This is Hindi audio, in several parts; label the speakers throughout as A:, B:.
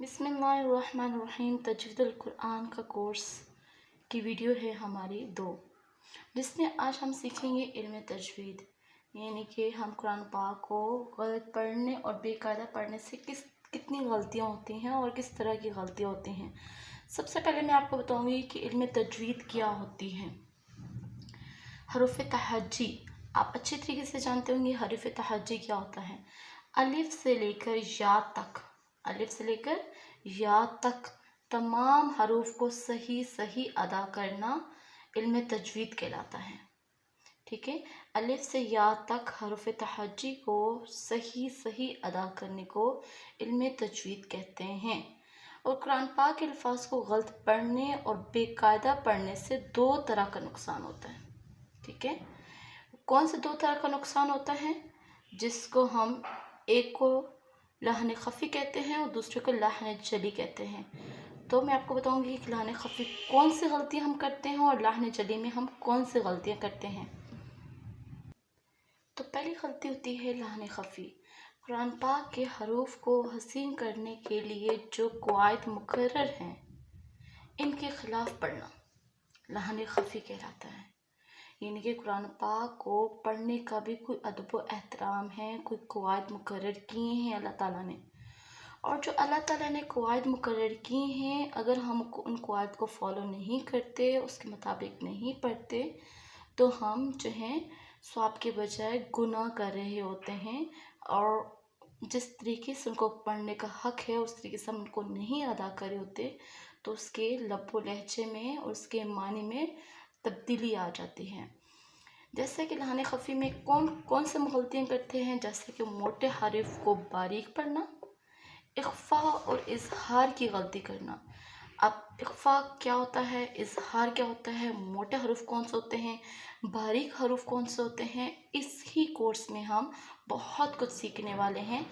A: बिस्मिल्लाहिर्रहमानिर्रहीम। तजवीदुल कुरान का कोर्स की वीडियो है हमारी 2, जिसमें आज हम सीखेंगे इल्म तजवीद, यानी कि हम कुरान पाक को गलत पढ़ने और बेकायदा पढ़ने से कितनी गलतियाँ होती हैं और किस तरह की गलतियाँ होती हैं। सबसे पहले मैं आपको बताऊंगी कि इल्म तजवीद क्या होती है। हरूफ तहज्जी आप अच्छी तरीके से जानते होंगे। हरूफ तहज्जी क्या होता है? अलिफ से लेकर या तक तमाम हरूफ को सही अदा करना इल्म तजवीद कहलाता है। ठीक है, अलिफ से या तक हरूफ तहज्जी को सही अदा करने को इल्म तजवीद कहते हैं। और कुरान पाक के अल्फाज को गलत पढ़ने और बेकायदा पढ़ने से 2 तरह का नुकसान होता है। ठीक है, कौन से 2 तरह का नुकसान होता है? जिसको हम एक को लहन खफ़ी कहते हैं और दूसरे को लहन जली कहते हैं। तो मैं आपको बताऊंगी कि लहन खफ़ी कौन सी गलतियां हम करते हैं और लहन जली में हम कौन सी गलतियां करते हैं। तो पहली गलती होती है लहन खफ़ी। कुरान पाक के हरूफ को हसीन करने के लिए जो कवायद मुकर्रर हैं, इनके खिलाफ पढ़ना लहन खफ़ी कहलाता है। यानी कि कुरान पाक को पढ़ने का भी कोई अदब व एहतराम है, कोई कवायद मुकर्रर किए हैं अल्लाह ताला ने। और जो अल्लाह ताला ने कवायद मुकर्रर किए हैं, अगर हम उन कवायद को फॉलो नहीं करते, उसके मुताबिक नहीं पढ़ते, तो हम जो हैं सवाब के बजाय गुनाह कर रहे होते हैं। और जिस तरीके से उनको पढ़ने का हक है उस तरीके से हम उनको नहीं अदा कर रहे होते, तो उसके लब्बो लहजे में और उसके मानी में तब्दीली आ जाती है। जैसे कि लहन खफ़ी में कौन से गलतियाँ करते हैं, जैसे कि मोटे हरफ को बारीक पढ़ना, इख्फा और इजहार की गलती करना। अब इख्फा क्या होता है, इजहार क्या होता है, मोटे हरफ कौन से होते हैं, बारीक हरफ कौन से होते हैं, इस ही कोर्स में हम बहुत कुछ सीखने वाले हैं।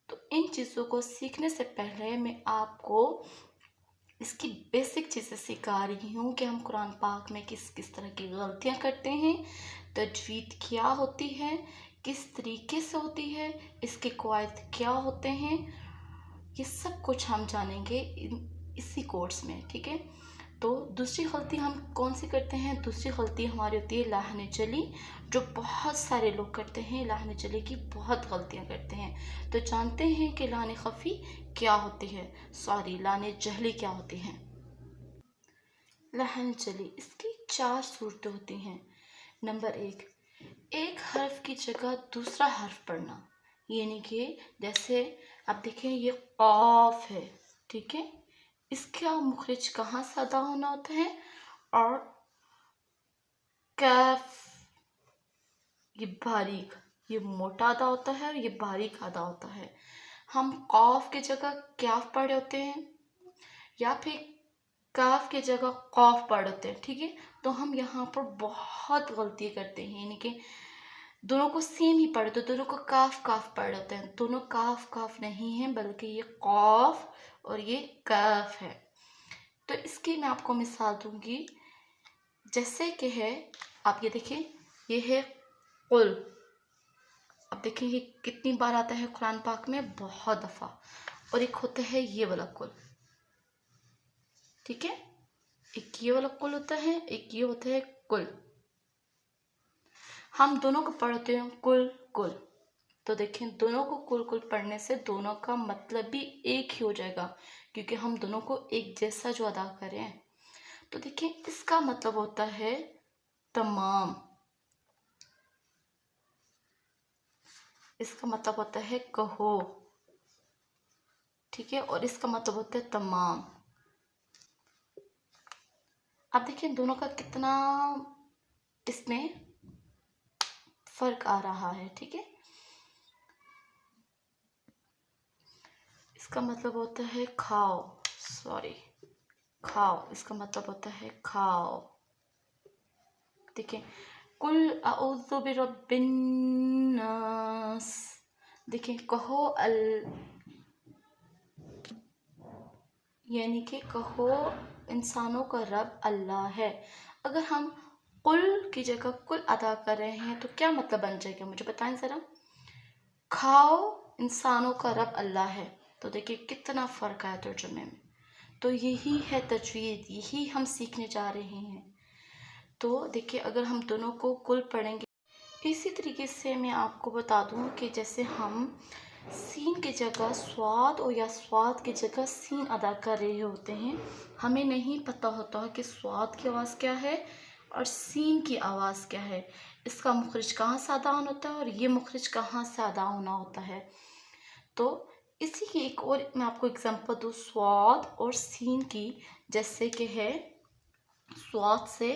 A: तो इन चीज़ों को सीखने से पहले मैं आपको इसकी बेसिक चीज़ें सिखा रही हूँ कि हम कुरान पाक में किस तरह की गलतियाँ करते हैं, तजवीद क्या होती है, किस तरीके से होती है, इसके कवायद क्या होते हैं, ये सब कुछ हम जानेंगे इसी कोर्स में। ठीक है, तो दूसरी गलती हम कौन सी करते हैं? दूसरी गलती हमारी होती है लहन जली, जो बहुत सारे लोग करते हैं। लहन जली की बहुत गलतियां करते हैं। तो जानते हैं कि लहन खफ़ी क्या होती है, लहन जहली क्या होती है। लहन जली, इसकी 4 सूरतें होती हैं। नंबर 1, एक हर्फ की जगह दूसरा हर्फ पढ़ना। यानी कि जैसे आप देखें ये कॉफ है, ठीक है, इसका मुखरिज कहाँ से अदा होना होता है, और कैफ ये बारीक, ये मोटा अदा होता है और ये बारीक अदा होता है। हम कॉफ की जगह क्याफ पढ़े होते हैं या फिर काफ की जगह कॉफ पढ़ होते हैं। ठीक है, तो हम यहाँ पर बहुत गलती करते हैं, यानी कि दोनों को सेम ही पढ़ते, दोनों को काफ पढ़ होते हैं। दोनों काफ नहीं है, बल्कि ये कॉफ और ये काफ है। तो इसकी मैं आपको मिसाल दूंगी, जैसे कि है, आप ये देखिए, ये है कुल। अब देखिए ये कितनी बार आता है कुरान पाक में, बहुत दफ़ा। और एक होता है ये वाला कुल, ठीक है, एक ये वाला कुल होता है, एक ये होता है कुल। हम दोनों को पढ़ते हैं कुल। तो देखें, दोनों को कुल पढ़ने से दोनों का मतलब भी एक ही हो जाएगा, क्योंकि हम दोनों को एक जैसा जो अदा करें। तो देखिए, इसका मतलब होता है तमाम, इसका मतलब होता है कहो, ठीक है, और इसका मतलब होता है तमाम। अब देखिए दोनों का कितना इसमें फर्क आ रहा है। ठीक है, इसका मतलब होता है खाओ, इसका मतलब होता है खाओ। देखिए, कुल अऊज़ु बिरब्बिन नास, देखिए कहो यानी कि कहो इंसानों का रब अल्लाह है। अगर हम कुल की जगह कुल अदा कर रहे हैं तो क्या मतलब बन जाएगा, मुझे बताएं ज़रा। खाओ इंसानों का रब अल्लाह है, तो देखिए कितना फ़र्क आया तर्जुमे में। तो यही है तजवीद, यही हम सीखने जा रहे हैं। तो देखिए अगर हम दोनों को कुल पढ़ेंगे, इसी तरीके से मैं आपको बता दूं कि जैसे हम सीन की जगह स्वाद और या स्वाद की जगह सीन अदा कर रहे होते हैं, हमें नहीं पता होता कि स्वाद की आवाज़ क्या है और सीन की आवाज़ क्या है, इसका मुखरिज कहाँ से अदा होता है और ये मुखरिज कहाँ से अदा होना होता है। तो इसी की एक और मैं आपको एग्जांपल दूँ स्वाद और सीन की, जैसे कि है स्वाद से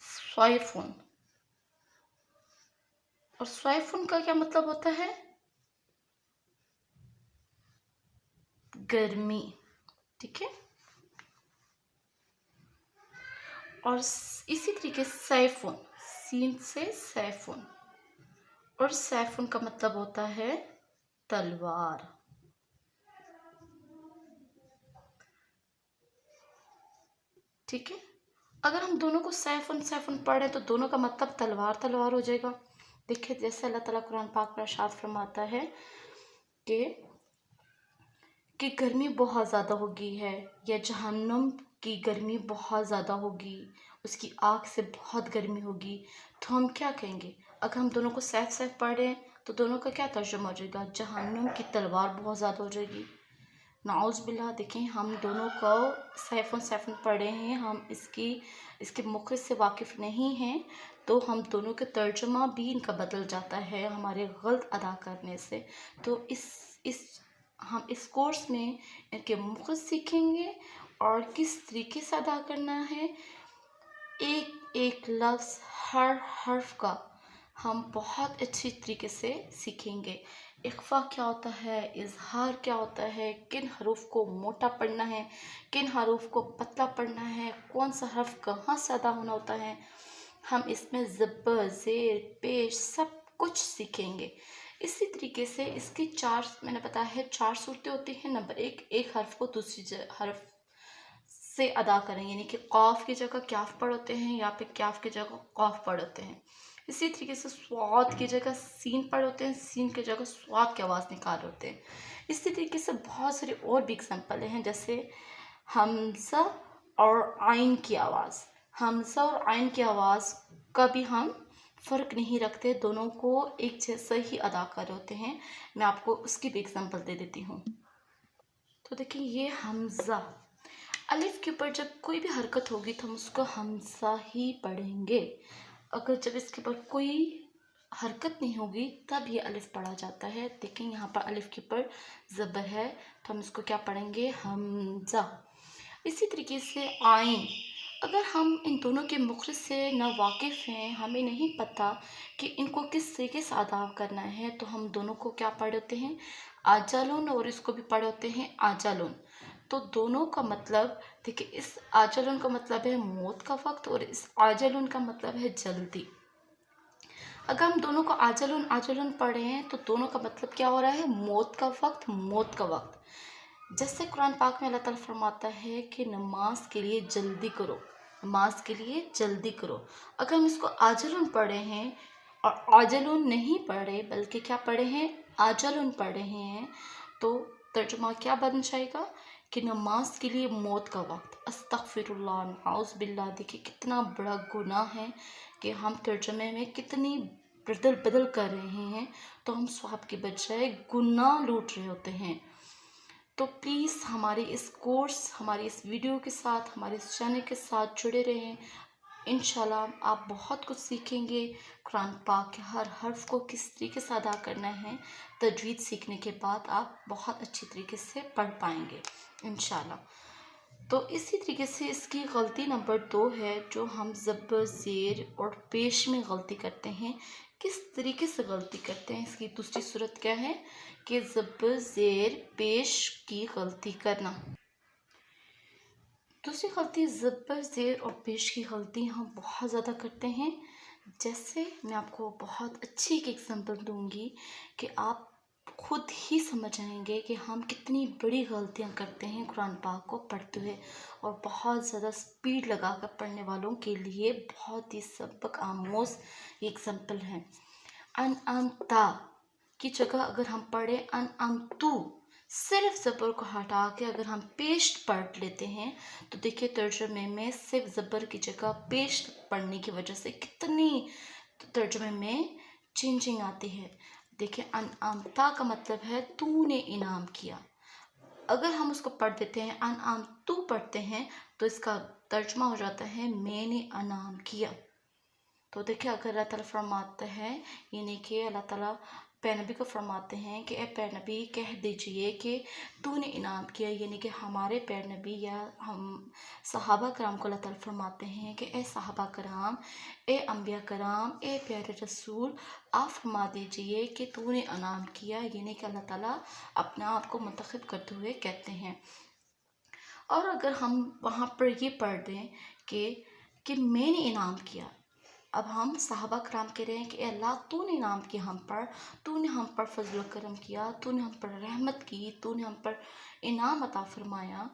A: स्वाइफुन, और स्वाइफुन का क्या मतलब होता है, गर्मी, ठीक है। और इसी तरीके से सैफुन, सीन से सैफुन, और सैफुन का मतलब होता है तलवार, ठीक है। अगर हम दोनों को सैफुन सैफुन पढ़ें तो दोनों का मतलब तलवार तलवार हो जाएगा। देखिए जैसे अल्लाह ताला कुरान पाक में इरशाद फरमाता है कि गर्मी बहुत ज़्यादा होगी है, या जहन्नुम की गर्मी बहुत ज़्यादा होगी, उसकी आग से बहुत गर्मी होगी। तो हम क्या कहेंगे, अगर हम दोनों को सैफ सैफ पढ़ें तो दोनों का क्या तर्जुमा हो जाएगा, जहन्नुम की तलवार बहुत ज़्यादा हो जाएगी। नाउज़ बिल्लाह। देखें हम दोनों को सैफुन सैफुन पढ़े हैं, हम इसके मुखरिज से वाकिफ़ नहीं हैं, तो हम दोनों के तर्जुमा भी इनका बदल जाता है हमारे गलत अदा करने से। तो हम इस कोर्स में इनके मुखरिज सीखेंगे और किस तरीके से अदा करना है, एक एक लफ्ज़ हर हर्फ का हम बहुत अच्छी तरीके से सीखेंगे। इख्फा क्या होता है, इजहार क्या होता है, किन हरूफ को मोटा पढ़ना है, किन हरूफ को पतला पढ़ना है, कौन सा हर्फ कहाँ से अदा होना होता है, हम इसमें ज़बर ज़ेर पेश सब कुछ सीखेंगे। इसी तरीके से इसकी चार, मैंने बताया है, चार सूरतें होती हैं। नंबर एक हर्फ को दूसरी हर्फ से अदा करें, यानी कि कॉफ की जगह क्याफ पढ़ते हैं या फिर क्याफ की जगह कॉफ पढ़ते हैं। इसी तरीके से स्वाद की जगह सीन पढ़ते हैं, सीन की जगह स्वाद की आवाज़ निकाल होते हैं। इसी तरीके से बहुत सारे और भी एग्जाम्पल हैं, जैसे हमज़ा और आइन की आवाज़, हमज़ा और आइन की आवाज़ का भी हम फ़र्क नहीं रखते, दोनों को एक जैसा ही अदा कर होते हैं। मैं आपको उसकी भी एग्जाम्पल दे देती हूँ। तो देखिए ये हमज़ा, अलिफ के ऊपर जब कोई भी हरकत होगी तो हम उसको हमज़ा ही पढ़ेंगे। अगर जब इसके ऊपर कोई हरकत नहीं होगी तब ये अलिफ पढ़ा जाता है। देखें यहाँ पर अलिफ के ऊपर ज़बर है तो हम इसको क्या पढ़ेंगे, हमज़ा। इसी तरीके से आइन, अगर हम इन दोनों के मुखरिज से ना वाकिफ़ हैं, हमें नहीं पता कि इनको किस तरीके से अदा करना है, तो हम दोनों को क्या पढ़ते हैं, आजालुन, और इसको भी पढ़ते हैं आजालुन। तो दोनों का मतलब देखिए, इस आजालुन का मतलब है मौत का वक्त और इस आजालुन का मतलब है जल्दी। अगर हम दोनों को आजालुन आजालुन पढ़े हैं तो दोनों का मतलब क्या हो रहा है, मौत का वक्त, मौत का वक्त। जैसे कुरान पाक में अल्लाह ताला फरमाता है कि नमाज के लिए जल्दी करो, नमाज के लिए जल्दी करो। अगर हम इसको आजलुन पढ़े हैं और आजलुन नहीं पढ़े बल्कि क्या पढ़े हैं, आजलुन पढ़े हैं, तो तर्जुमा क्या बन जाएगा कि नमाज के लिए मौत का वक्त। अस्तगफिरुल्लाह, नाउज़ बिल्लाह। देखिए कितना बड़ा गुनाह है कि हम तर्जुमे में कितनी बदल बदल कर रहे हैं, तो हम स्वाब के बजाय गुनाह लूट रहे होते हैं। तो प्लीज़ हमारे इस कोर्स, हमारी इस वीडियो के साथ, हमारे इस चैनल के साथ जुड़े रहें। इंशाल्लाह आप बहुत कुछ सीखेंगे, कुरान पाक के हर हर्फ को किस तरीके से अदा करना है। तजवीद सीखने के बाद आप बहुत अच्छी तरीके से पढ़ पाएंगे इंशाल्लाह। तो इसी तरीके से इसकी गलती नंबर 2 है, जो हम ज़बर ज़ेर और पेश में गलती करते हैं। किस तरीके से गलती करते हैं, इसकी दूसरी सूरत क्या है कि ज़बर ज़ेर पेश की गलती करना। दूसरी गलती ज़बर ज़ेर और पेश की गलती हम बहुत ज़्यादा करते हैं। जैसे मैं आपको बहुत अच्छी एक एग्जांपल दूंगी कि आप खुद ही समझ आएंगे कि हम कितनी बड़ी गलतियां करते हैं कुरान पाक को पढ़ते हुए, और बहुत ज़्यादा स्पीड लगा कर पढ़ने वालों के लिए बहुत ही सबक आमोज़ ये एग्जांपल है। अन अम ता की जगह अगर हम पढ़ें अन अम तू, सिर्फ ज़बर को हटा के अगर हम पेश पढ़ लेते हैं तो देखिए तर्जुमे में सिर्फ ज़बर की जगह पेश पढ़ने की वजह से कितनी तर्जुमे में चेंजिंग आती है। देखिए अनआमता का मतलब है तूने इनाम किया। अगर हम उसको पढ़ देते हैं अनआम तू पढ़ते हैं तो इसका तर्जुमा हो जाता है मैंने अनाम किया। तो देखिए अगर अल्लाह ताला फरमाते हैं यानी कि अल्लाह ताला पैनबी को फरमाते हैं कि ए पैनबी कह दीजिए कि तूने इनाम किया, यानी कि हमारे पैनबी या हम सहाबा कराम को अल्लाह ताला फरमाते हैं कि ए सहाबा कराम, ए अम्बिया कराम, ए प्यारे रसूल, आप फरमा दीजिए कि तूने इनाम किया, यानी कि अल्लाह ताला अपने आप को मुंतखब करते हुए कहते हैं। और अगर हम वहाँ पर ये पढ़ दें कि मैंने इनाम किया, अब हम सहाबा कराम कह रहे हैं कि अल्लाह तूने इनाम किया हम पर, तूने हम पर फजल करम किया, तूने हम पर रहमत की, तूने हम पर इनाम अता फरमाया।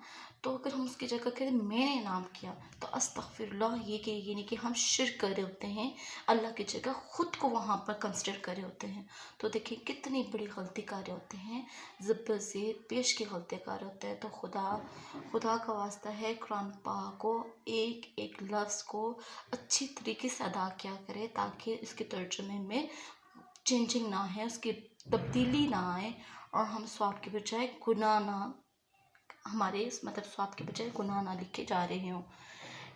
A: तो अगर हम उसकी जगह कहें मैंने इनाम किया तो अस्तगफिरुल्लाह ये कि यानी कि हम शिर्क कर रहे होते हैं, अल्लाह की जगह ख़ुद को वहाँ पर कंसिडर कर रहे होते हैं। तो देखिए कितनी बड़ी गलती कर रहे होते हैं, ज़बर से पेश की गलती कर रहे होते हैं। तो खुदा का वास्ता है कुरान पाक को एक एक लफ्ज़ को अच्छी तरीके से अदा किया करें ताकि इसके तर्जुमे में चेंजिंग ना है, उसकी तब्दीली ना आए और हम स्वाब के बजाय गुनाह ना हमारे मतलब स्वाब के बजाय गुनाह ना लिखे जा रहे हों।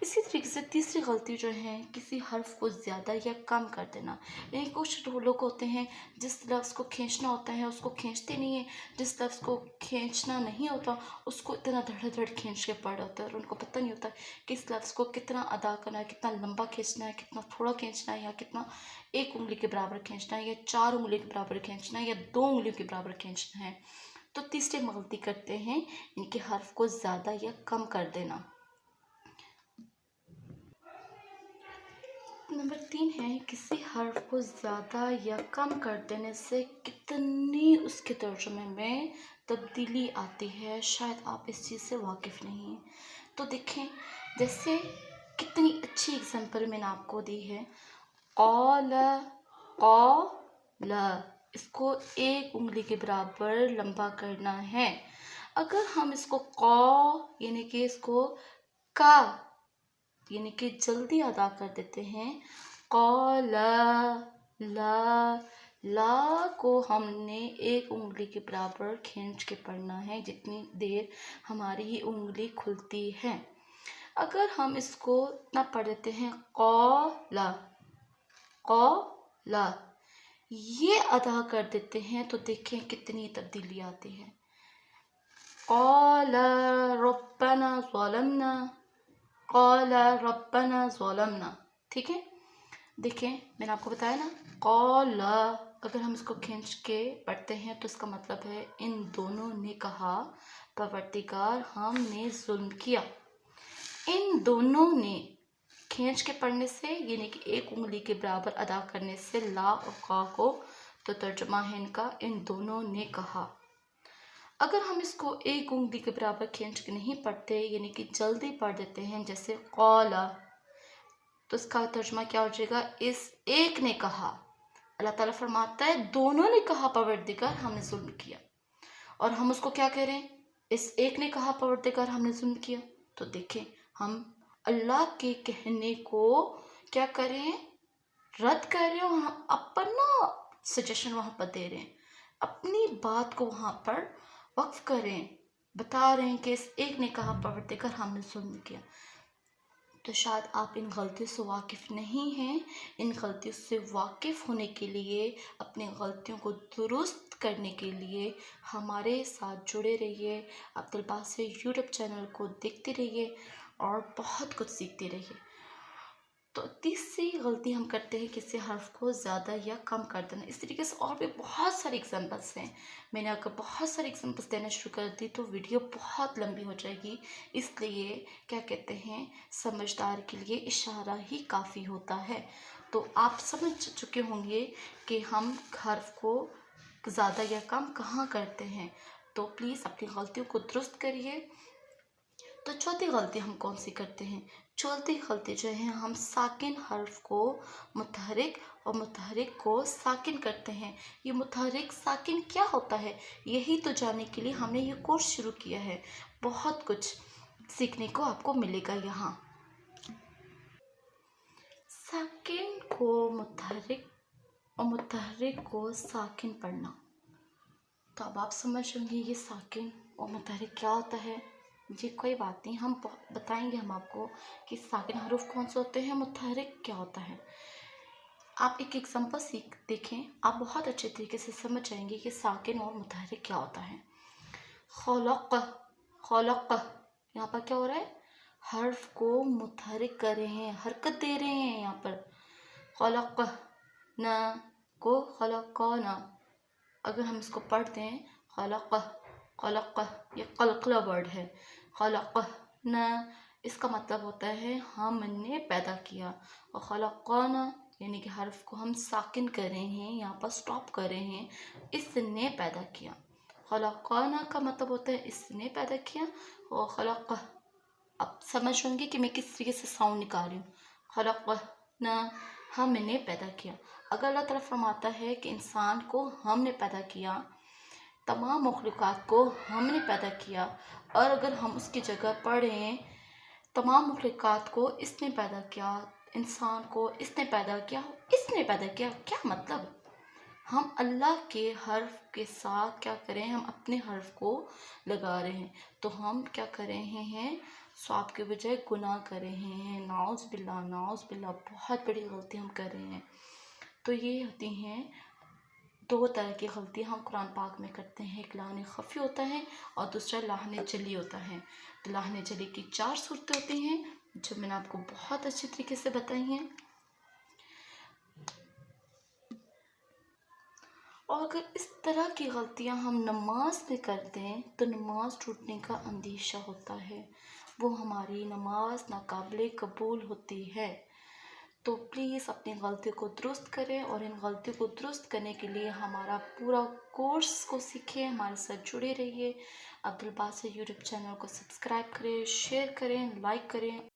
A: इसी तरीके से तीसरी गलती जो है किसी हर्फ को ज़्यादा या कम कर देना। यानी कुछ लोग होते हैं जिस लफ्ज़ को खींचना होता है उसको खींचते नहीं है, जिस लफ्ज़ को खींचना नहीं होता उसको इतना धड़ खींच के पढ़ होता है और उनको पता नहीं होता कि इस लफ्ज़ को कितना अदा करना है, कितना लंबा खींचना है, कितना थोड़ा खींचना है, या कितना 1 उंगली के बराबर खींचना है, या 4 उंगली के बराबर खींचना है, या 2 उंगलियों के बराबर खींचना है। तो तीसरी गलती करते हैं इनके हर्फ को ज़्यादा या कम कर देना। नंबर 3 है किसी हर्फ को ज़्यादा या कम कर देने से कितनी उसके तर्जुमे में तब्दीली आती है, शायद आप इस चीज़ से वाकिफ़ नहीं हैं। तो देखें जैसे कितनी अच्छी एग्जांपल मैंने आपको दी है, क़ाल क़ाल, इसको 1 उंगली के बराबर लंबा करना है। अगर हम इसको क़ा यानी कि इसको का यानी कि जल्दी अदा कर देते हैं, ला को हमने 1 उंगली के बराबर खींच के पढ़ना है जितनी देर हमारी ही उंगली खुलती है। अगर हम इसको इतना पढ़ देते हैं क़ौला ये अदा कर देते हैं तो देखें कितनी तब्दीली आती है। क़ाला रब्बना ज़लमना, ठीक है। देखें मैंने आपको बताया ना, क़ाला अगर हम इसको खींच के पढ़ते हैं तो इसका मतलब है इन दोनों ने कहा परवरदिगार हमने जुल्म किया। इन दोनों ने खींच के पढ़ने से यानी कि 1 उंगली के बराबर अदा करने से ला और का को तो तर्जुमा है इनका इन दोनों ने कहा। अगर हम इसको 1 उंगली के बराबर खींच के नहीं पढ़ते यानी कि जल्दी पढ़ देते हैं जैसे क़ौला, तो इसका तर्जुमा क्या हो जाएगा, इस एक ने कहा। अल्लाह ताला फरमाता है दोनों ने कहा परवरदिगार हमने जुल्म किया, और हम उसको क्या कह रहे हैं, इस एक ने कहा परवरदिगार हमने जुल्म किया। तो देखें हम अल्लाह के कहने को क्या कर रहे हैं, रद्द कर रहे हैं, और हम अपना सजेशन वहाँ पर दे रहे हैं, अपनी बात को वहाँ पर वक्फ कर रहे हैं, बता रहे हैं कि इस एक ने कहा परवरदिगार हमने जुल्म किया। तो शायद आप इन गलतियों से वाकिफ़ नहीं हैं। इन गलतियों से वाकिफ़ होने के लिए, अपनी गलतियों को दुरुस्त करने के लिए हमारे साथ जुड़े रहिए। अब्दुल बासित यूट्यूब चैनल को देखते रहिए और बहुत कुछ सीखते रहिए। तो तीसरी गलती हम करते हैं किसी हर्फ को ज़्यादा या कम कर देना। इस तरीके से और भी बहुत सारे एग्जांपल्स हैं। मैंने अगर बहुत सारे एग्जांपल्स देना शुरू कर दी तो वीडियो बहुत लंबी हो जाएगी, इसलिए क्या कहते हैं समझदार के लिए इशारा ही काफ़ी होता है। तो आप समझ चुके होंगे कि हम हर्फ को ज़्यादा या कम कहाँ करते हैं। तो प्लीज़ अपनी गलतियों को दुरुस्त करिए। तो चौथी गलती हम कौन सी करते हैं? चौथी गलती जो है, हम साकिन हर्फ को मुतहरिक और मुतहरिक को साकिन करते हैं। ये मुतहरिक साकिन क्या होता है, यही तो जानने के लिए हमने ये कोर्स शुरू किया है। बहुत कुछ सीखने को आपको मिलेगा यहाँ। साकिन को मुतहरिक और मुतहरिक को साकिन पढ़ना। तो अब आप समझ होंगे ये साकिन और मुतहरिक क्या होता है। जी कोई बात नहीं, हम बताएंगे हम आपको कि साकिन हरूफ कौन से होते हैं, मुतहरिक क्या होता है। आप एक एग्जांपल देखें, आप बहुत अच्छे तरीके से समझ जाएंगे कि साकिन और मुतहरिक क्या होता है। खलक, खलक, यहाँ पर क्या हो रहा है, हर्फ को मुतहरिक कर रहे हैं, हरकत दे रहे हैं यहाँ पर। खलक न को खलक न, अगर हम इसको पढ़ते हैं खलक, खलक, ये कलकला वर्ड है। खलक न, इसका मतलब होता है हमने पैदा किया। और खलक़ना यानी कि हर्फ को हम साकिन कर रहे हैं, यहाँ पर स्टॉप कर रहे हैं, इसने पैदा किया। खलक़ना का मतलब होता है इसने पैदा किया। और खलक, अब समझ होंगे कि मैं किस तरीके से साउंड निकाल रही हूँ। खलक़ना, हमने पैदा किया। अगर अल्लाह ताला फरमाता है कि इंसान को हमने पैदा किया, तमाम मखलूक़ात को हमने पैदा किया, और अगर हम उसकी जगह पढ़ें तमाम मखलूक़ात को इसने पैदा किया, इंसान को इसने पैदा किया, इसने पैदा किया, क्या मतलब? हम अल्लाह के हर्फ के साथ क्या करें, हम अपने हर्फ को लगा रहे हैं, तो हम क्या कर रहे हैं, स्वाब के बजाय गुनाह कर रहे हैं। नाउज़ बिल्लाह, नाउज़ बिल्लाह, बहुत बड़ी गलती हम कर रहे हैं। तो ये होती हैं दो तरह की गलती हम कुरान पाक में करते हैं। एक लाहन खफ़ी होता है और दूसरा लाहन जली होता है। तो लाहन जली की 4 सूरतें होती हैं जो मैंने आपको बहुत अच्छे तरीके से बताई हैं। और अगर इस तरह की गलतियां हम नमाज में करते हैं तो नमाज टूटने का अंदेशा होता है, वो हमारी नमाज नाकाबिले कबूल होती है। तो प्लीज़ अपनी गलती को दुरुस्त करें, और इन गलती को दुरुस्त करने के लिए हमारा पूरा कोर्स को सीखें, हमारे साथ जुड़े रहिए। अब्दुल बासित यूट्यूब चैनल को सब्सक्राइब करें, शेयर करें, लाइक करें।